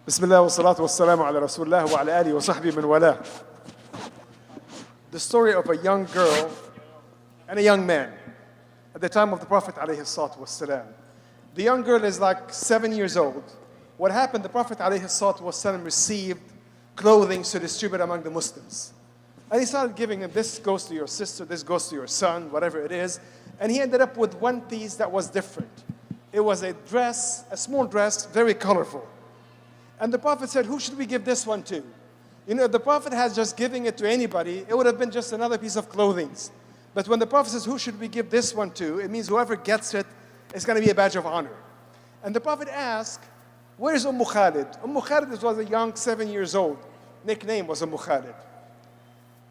بسم الله والصلاة والسلام على رسول الله وعلى آله وصحبه من والاه. The story of a young girl and a young man at the time of the Prophet alayhi salatu wasalam. The young girl is like 7 years old. What happened, the Prophet alayhi salatu wasalam received clothing to distribute among the Muslims. And he started giving them, this goes to your sister, this goes to your son, whatever it is. And he ended up with one piece that was different. It was a dress, a small dress, very colorful. And the Prophet said, who should we give this one to? You know, if the Prophet has just giving it to anybody, it would have been just another piece of clothing. But when the Prophet says, who should we give this one to? It means whoever gets it is going to be a badge of honor. And the Prophet asked, where is Khalid? Khalid was a young 7 years old. Nickname was Khalid.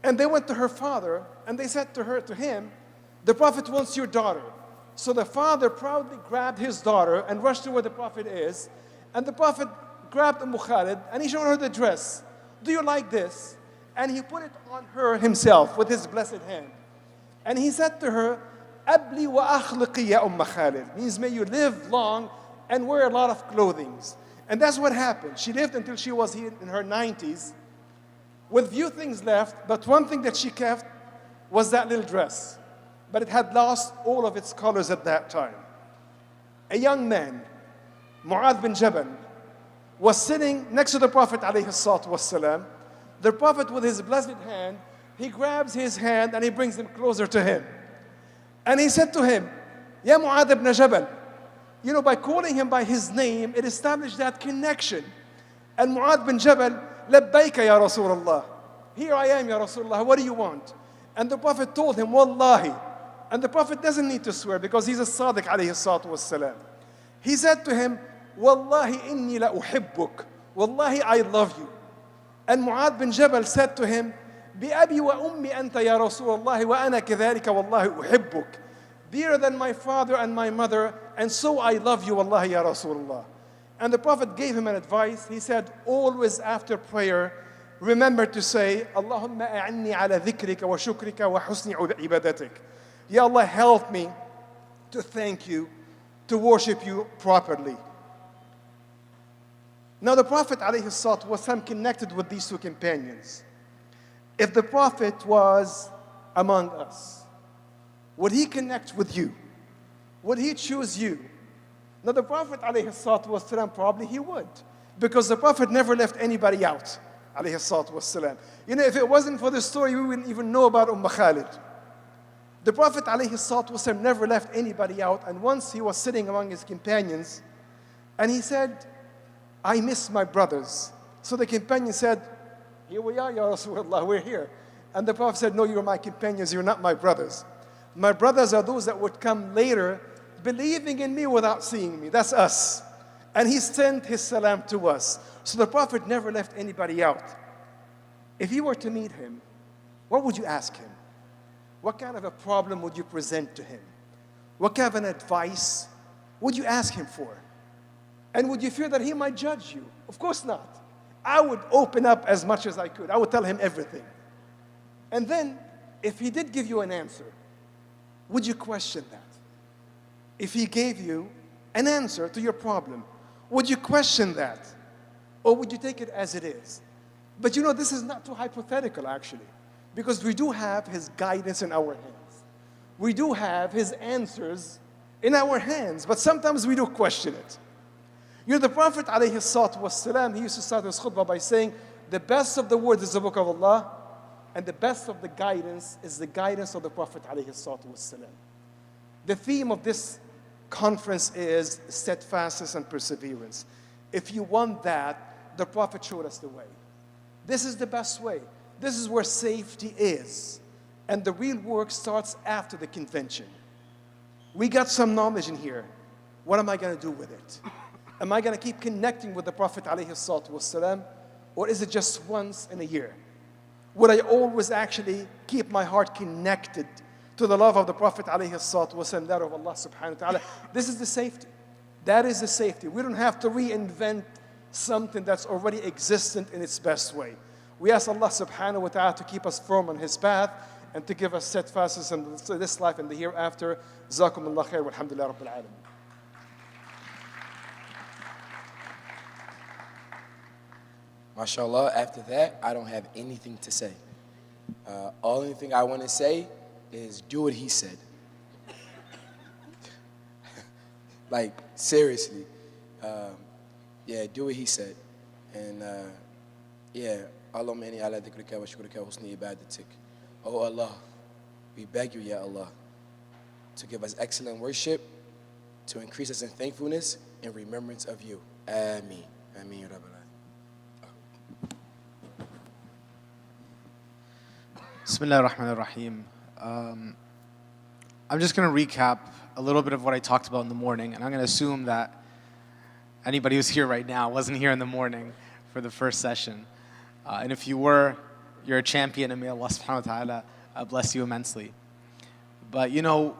And they went to her father, and they said to him, the Prophet wants your daughter. So the father proudly grabbed his daughter and rushed to where the Prophet is. And the Prophet grabbed Khalid, and he showed her the dress. Do you like this? And he put it on her himself with his blessed hand. And he said to her, Abli wa akhliqi ya Khalid. Means may you live long and wear a lot of clothing. And that's what happened. She lived until she was in her 90s with few things left, but one thing that she kept was that little dress. But it had lost all of its colors at that time. A young man, Mu'adh bin Jabal, was sitting next to the Prophet ﷺ. The Prophet, with his blessed hand, he grabs his hand and he brings him closer to him. And he said to him, Ya Mu'adh ibn Jabal, you know, by calling him by his name, it established that connection. And Mu'adh bin Jabal, Labbayka ya Rasulullah. Here I am, ya Rasulullah, what do you want? And the Prophet told him, Wallahi. And the Prophet doesn't need to swear because he's a Sadiq alayhi salatu wassalam. He said to him, Wallahi inni la uhibbuk. Wallahi, I love you. And Mu'adh bin Jabal said to him, Bi abi wa ummi anta ya Rasulullah wa ana kadhalika wallahi uhibbuk. Dearer than my father and my mother, and so I love you, wallahi ya Rasulullah. And the Prophet gave him an advice. He said, always after prayer, remember to say, Allahumma a'anni ala dhikrika wa shukrika wa husni ibadatik. Ya Allah, help me to thank you, to worship you properly. Now the Prophet ﷺ connected with these two companions. If the Prophet was among us, would he connect with you? Would he choose you? Now the Prophet ﷺ, probably he would, because the Prophet never left anybody out. ﷺ. You know, if it wasn't for this story, we wouldn't even know about Khalid. The Prophet ﷺ never left anybody out, and once he was sitting among his companions, and he said, I miss my brothers. So the companion said, here we are, Ya Rasulullah, we're here. And the Prophet said, no, you're my companions, you're not my brothers. My brothers are those that would come later, believing in me without seeing me. That's us. And he sent his salam to us. So the Prophet never left anybody out. If you were to meet him, what would you ask him? What kind of a problem would you present to him? What kind of an advice would you ask him for? And would you fear that he might judge you? Of course not. I would open up as much as I could. I would tell him everything. And then, if he did give you an answer, would you question that? If he gave you an answer to your problem, would you question that? Or would you take it as it is? But you know, this is not too hypothetical, actually, because we do have his guidance in our hands. We do have his answers in our hands, but sometimes we do question it. You know, the Prophet ﷺ, he used to start his khutbah by saying, the best of the words is the book of Allah, and the best of the guidance is the guidance of the Prophet ﷺ. The theme of this conference is steadfastness and perseverance. If you want that, the Prophet showed us the way. This is the best way. This is where safety is. And the real work starts after the convention. We got some knowledge in here. What am I going to do with it? Am I going to keep connecting with the Prophet ﷺ, or is it just once in a year? Would I always actually keep my heart connected to the love of the Prophet ﷺ, that of Allah subhanahu wa ta'ala? This is the safety. That is the safety. We don't have to reinvent something that's already existent in its best way. We ask Allah subhanahu wa ta'ala to keep us firm on His path and to give us steadfastness in this life and the hereafter. Jazakumullah khair, walhamdulillah rabbil alamin. MashaAllah, after that, I don't have anything to say. Only thing I want to say is do what he said. Like, seriously. Yeah, do what he said. And yeah, Allahumma inni ala dhikrika wa shukrika wa husni ibadatik. Oh Allah, we beg you, Ya Allah, to give us excellent worship, to increase us in thankfulness and remembrance of you. Ameen. Ameen, Ya Rabbal Alamin. Bismillah ar-Rahman ar-Rahim. I'm just going to recap a little bit of what I talked about in the morning, and I'm going to assume that anybody who's here right now wasn't here in the morning for the first session. And if you were, you're a champion, and may Allah subhanahu wa ta'ala bless you immensely. But you know,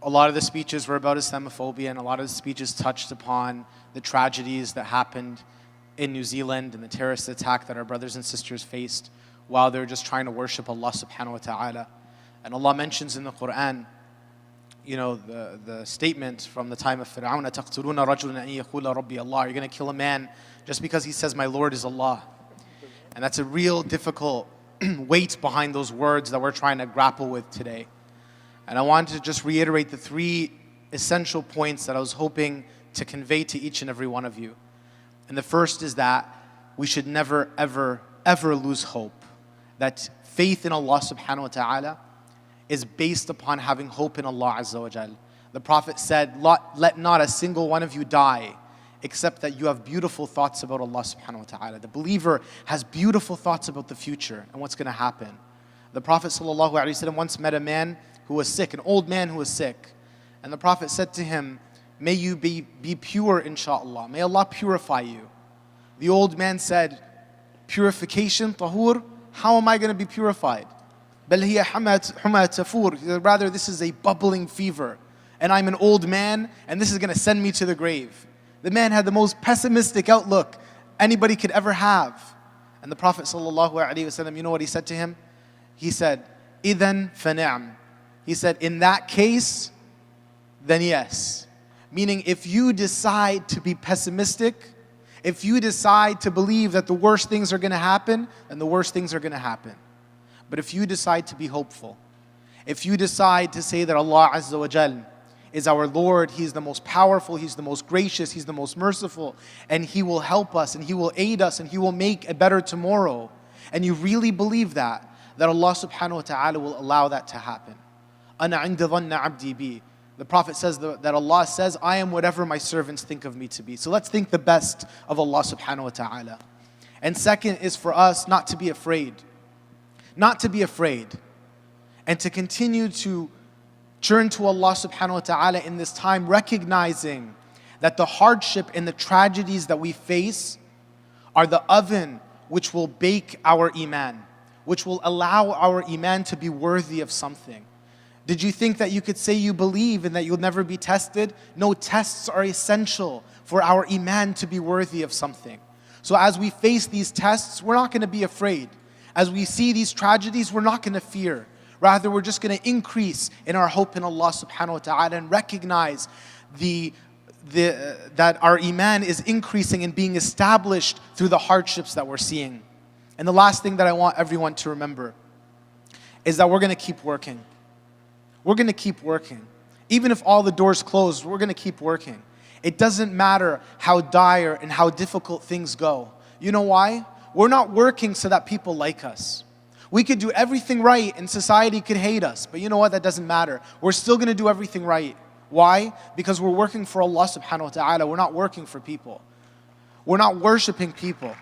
a lot of the speeches were about Islamophobia, and a lot of the speeches touched upon the tragedies that happened in New Zealand and the terrorist attack that our brothers and sisters faced while they were just trying to worship Allah subhanahu wa ta'ala. And Allah mentions in the Quran, you know, the statement from the time of Fir'aun, أَتَقْتُلُونَ رَجُلًا أَن يَقُولَ رَبِّي اللَّهُ. You're going to kill a man just because he says, my Lord is Allah. And that's a real difficult weight behind those words that we're trying to grapple with today. And I wanted to just reiterate the three essential points that I was hoping to convey to each and every one of you. And the first is that we should never, ever, ever lose hope. That faith in Allah subhanahu wa ta'ala is based upon having hope in Allah Azza wa Jal. The Prophet said, let not a single one of you die except that you have beautiful thoughts about Allah subhanahu wa ta'ala. The believer has beautiful thoughts about the future and what's going to happen. The Prophet sallallahu alaihi wasallam once met a man who was sick, an old man who was sick. And the Prophet said to him, may you be pure, inshaAllah. May Allah purify you. The old man said, purification, tahur, how am I going to be purified? Rather, this is a bubbling fever. And I'm an old man, and this is going to send me to the grave. The man had the most pessimistic outlook anybody could ever have. And the Prophet ﷺ, you know what he said to him? He said, إِذَن فَنِعْمْ. He said, in that case, then yes. Meaning, if you decide to be pessimistic, if you decide to believe that the worst things are going to happen, then the worst things are going to happen. But if you decide to be hopeful, if you decide to say that Allah Azza wa Jal is our Lord, He's the most powerful, He's the most gracious, He's the most merciful, and He will help us, and He will aid us, and He will make a better tomorrow, and you really believe that Allah subhanahu wa ta'ala will allow that to happen. أَنَا عِنْدَ ظَنَّ عَبْدِي بِي. The Prophet says that Allah says, I am whatever my servants think of me to be. So let's think the best of Allah subhanahu wa ta'ala. And second is for us not to be afraid. Not to be afraid. And to continue to turn to Allah subhanahu wa ta'ala in this time, recognizing that the hardship and the tragedies that we face are the oven which will bake our iman, which will allow our iman to be worthy of something. Did you think that you could say you believe and that you'll never be tested? No, tests are essential for our iman to be worthy of something. So as we face these tests, we're not going to be afraid. As we see these tragedies, we're not going to fear. Rather, we're just going to increase in our hope in Allah subhanahu wa ta'ala and recognize that our iman is increasing and being established through the hardships that we're seeing. And the last thing that I want everyone to remember is that we're going to keep working. We're going to keep working. Even if all the doors close, we're going to keep working. It doesn't matter how dire and how difficult things go. You know why? We're not working so that people like us. We could do everything right and society could hate us. But you know what? That doesn't matter. We're still going to do everything right. Why? Because we're working for Allah subhanahu wa ta'ala. We're not working for people. We're not worshiping people.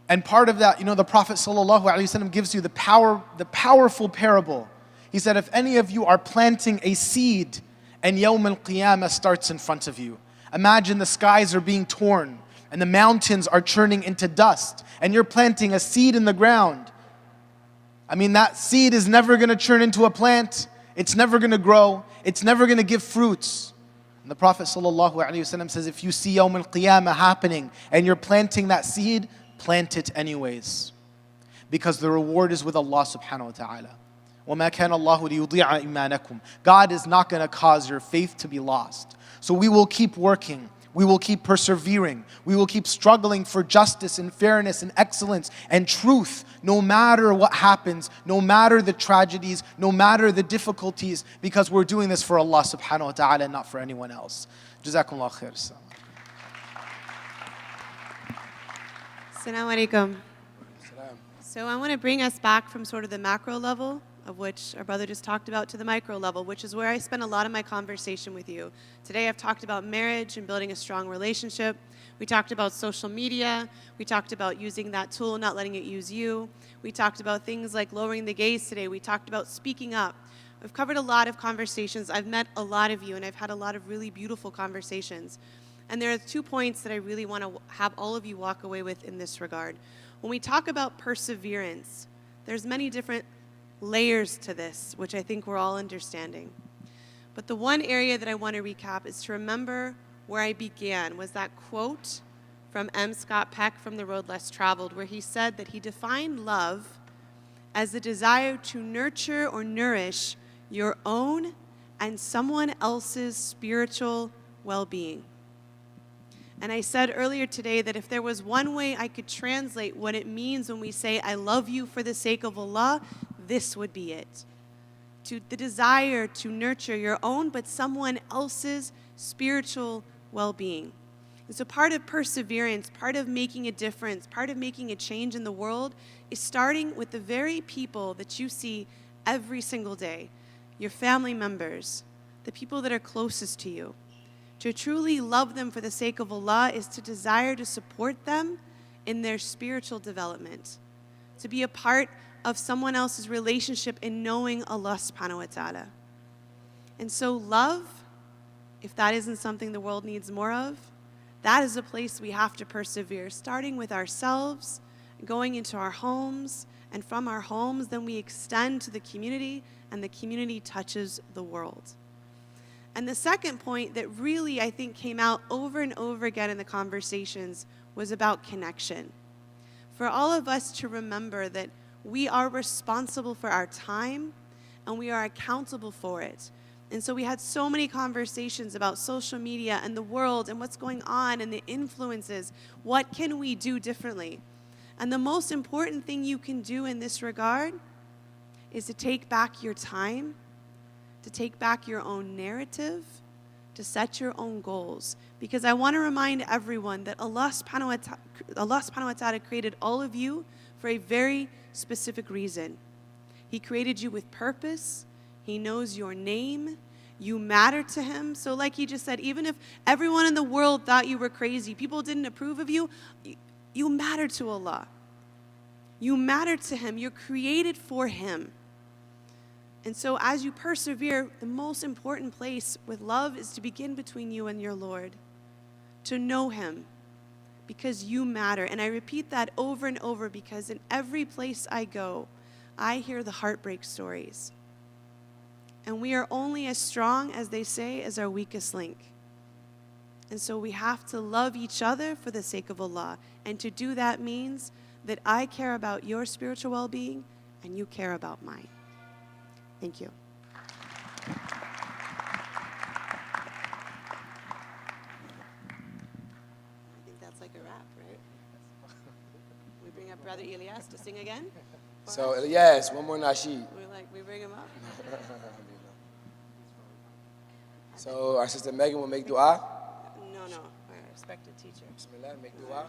And part of that, you know, the Prophet ﷺ gives you the powerful parable. He said, if any of you are planting a seed and Yawm al-Qiyamah starts in front of you, imagine the skies are being torn and the mountains are turning into dust and you're planting a seed in the ground. I mean, that seed is never going to turn into a plant. It's never going to grow. It's never going to give fruits. And the Prophet ﷺ says, if you see Yawm al-Qiyamah happening and you're planting that seed, plant it anyways. Because the reward is with Allah subhanahu wa ta'ala. وَمَا كَانَ اللَّهُ لِيُضِيعَ إِيمَانَكُمْ. God is not going to cause your faith to be lost. So we will keep working. We will keep persevering. We will keep struggling for justice and fairness and excellence and truth, no matter what happens, no matter the tragedies, no matter the difficulties, because we're doing this for Allah subhanahu wa ta'ala and not for anyone else. Jazakumullah khair. Assalamu alaikum. Salam. So I want to bring us back from sort of the macro level, of which our brother just talked about, to the micro level, which is where I spend a lot of my conversation with you. Today I've talked about marriage and building a strong relationship. We talked about social media. We talked about using that tool, not letting it use you. We talked about things like lowering the gaze today. We talked about speaking up. I've covered a lot of conversations. I've met a lot of you, and I've had a lot of really beautiful conversations. And there are 2 points that I really want to have all of you walk away with in this regard. When we talk about perseverance, there's many different layers to this, which I think we're all understanding. But the one area that I want to recap is to remember where I began, was that quote from M. Scott Peck from The Road Less Traveled, where he said that he defined love as the desire to nurture or nourish your own and someone else's spiritual well-being. And I said earlier today that if there was one way I could translate what it means when we say, I love you for the sake of Allah, this would be it. To the desire to nurture your own, but someone else's spiritual well-being. And so part of perseverance, part of making a difference, part of making a change in the world is starting with the very people that you see every single day, your family members, the people that are closest to you. To truly love them for the sake of Allah is to desire to support them in their spiritual development, to be a part of someone else's relationship in knowing Allah subhanahu wa ta'ala. And so love, if that isn't something the world needs more of, that is a place we have to persevere, starting with ourselves, going into our homes, and from our homes, then we extend to the community, and the community touches the world. And the second point that really, I think, came out over and over again in the conversations was about connection. For all of us to remember that we are responsible for our time and we are accountable for it. And so we had so many conversations about social media and the world and what's going on and the influences. What can we do differently? And the most important thing you can do in this regard is to take back your time, to take back your own narrative, to set your own goals. Because I want to remind everyone that Allah subhanahu wa ta'ala created all of you for a very specific reason. He created you with purpose. He knows your name. You matter to Him. So like he just said, even if everyone in the world thought you were crazy, people didn't approve of you, you matter to Allah. You matter to Him. You're created for Him. And so as you persevere, the most important place with love is to begin between you and your Lord, to know Him, because you matter. And I repeat that over and over because in every place I go, I hear the heartbreak stories. And we are only as strong, as they say, as our weakest link. And so we have to love each other for the sake of Allah. And to do that means that I care about your spiritual well-being and you care about mine. Thank you. I think that's like a wrap, right? We bring up Brother Ilyas to sing again? So, yes, one more nasheed. We bring him up? So, our sister Megan will make dua. No, our respected teacher. Bismillah, make dua.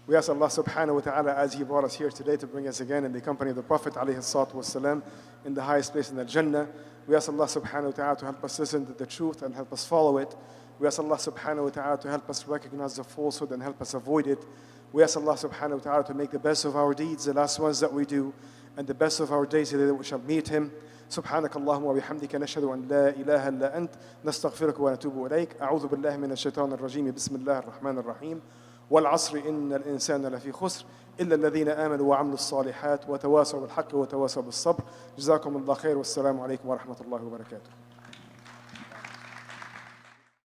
We ask Allah subhanahu wa ta'ala, as He brought us here today to bring us again in the company of the Prophet alayhi salatu wasalam, in the highest place in the Jannah. We ask Allah subhanahu wa ta'ala to help us listen to the truth and help us follow it. We ask Allah subhanahu wa ta'ala to help us recognize the falsehood and help us avoid it. We ask Allah subhanahu wa ta'ala to make the best of our deeds, the last ones that we do, and the best of our days, the day that we shall meet Him. سبحانك اللهم وبحمدك نشهد أن لا إله إلا أنت نستغفرك ونتوب إليك أعوذ بالله من الشيطان الرجيم بسم الله الرحمن الرحيم والعصر إن الإنسان لفي خسر إلا الذين آمنوا وعملوا الصالحات وتواصوا بالحق وتواصوا بالصبر جزاكم الله خير والسلام عليكم ورحمة الله وبركاته.